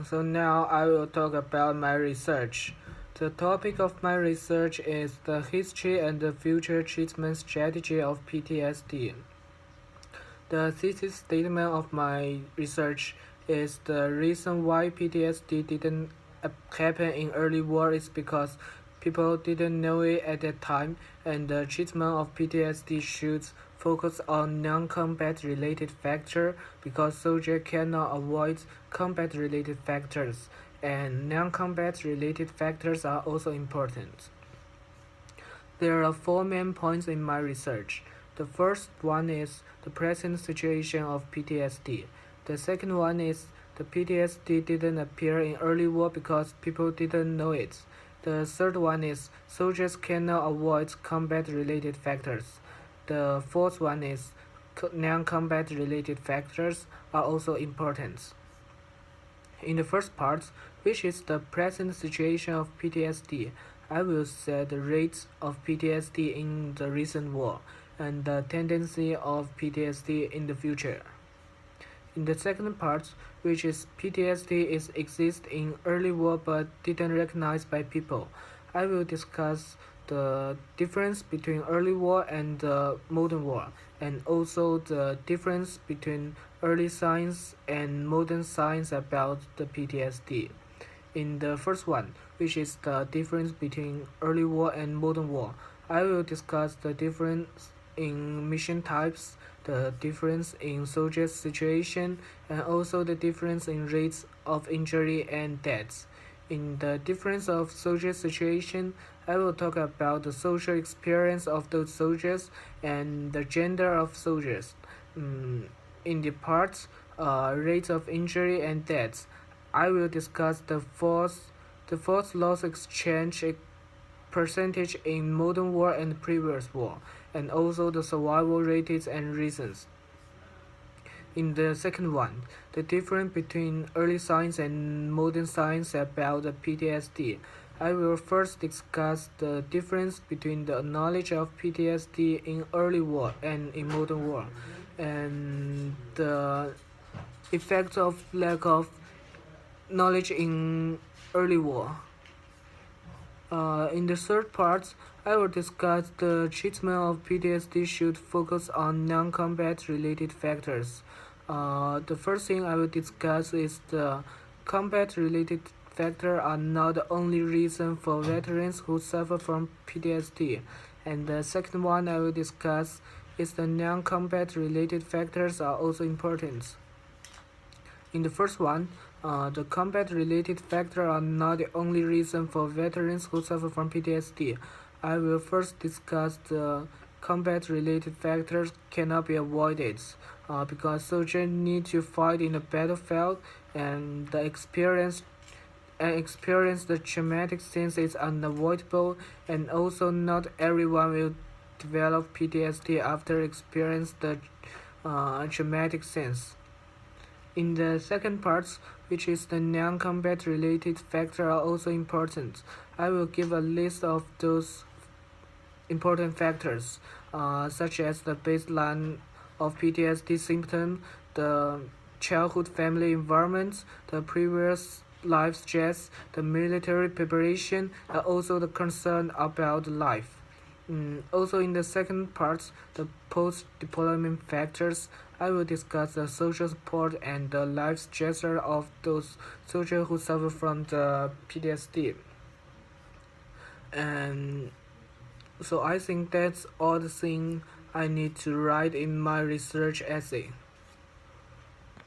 So now I will talk about my research. The topic of my research is the history and the future treatment strategy of PTSD. The thesis statement of my research is the reason why PTSD didn't happen in early war is because people didn't know it at that time, and the treatment of PTSD should focus on non-combat related factors because soldiers cannot avoid combat related factors, and non-combat related factors are also important. There are four main points in my research. The first one is the present situation of PTSD. The second one is the PTSD didn't appear in early war because people didn't know it. The third one is soldiers cannot avoid combat related factors. The fourth one is non-combat related factors are also important. In the first part, which is the present situation of PTSD, I will say the rates of PTSD in the recent war and the tendency of PTSD in the future. In the second part, which is PTSD is exist in early war but didn't recognized by people, I will discuss the difference between early war and the modern war, and also the difference between early science and modern science about the PTSD. In the first one, which is the difference between early war and modern war, I will discuss the difference in mission types, the difference in soldier situation, and also the difference in rates of injury and deaths. In the difference of soldier situation, I will talk about the social experience of those soldiers and the gender of soldiers. In the parts, rates of injury and deaths, I will discuss the force loss exchange percentage in modern war and previous war, and also the survival rates and reasons. In the second one, the difference between early science and modern science about the PTSD. I will first discuss the difference between the knowledge of PTSD in early war and in modern war, and the effect of lack of knowledge in early war. In the third part, I will discuss the treatment of PTSD should focus on non-combat related factors. The first thing I will discuss is the combat related factors are not the only reason for veterans who suffer from PTSD. And the second one I will discuss is the non-combat related factors are also important. In the first one, the combat-related factors are not the only reason for veterans who suffer from PTSD. I will first discuss the combat-related factors cannot be avoided because soldiers need to fight in the battlefield and experience the traumatic scenes is unavoidable, and also not everyone will develop PTSD after experience the traumatic scenes. In the second part, which is the non-combat related factors are also important. I will give a list of those important factors, such as the baseline of PTSD symptom, the childhood family environment, the previous life stress, the military preparation, and also the concern about life. Also, in the second part, the post-deployment factors, I will discuss the social support and the life stressor of those soldiers who suffer from the PTSD. And so I think that's all the thing I need to write in my research essay.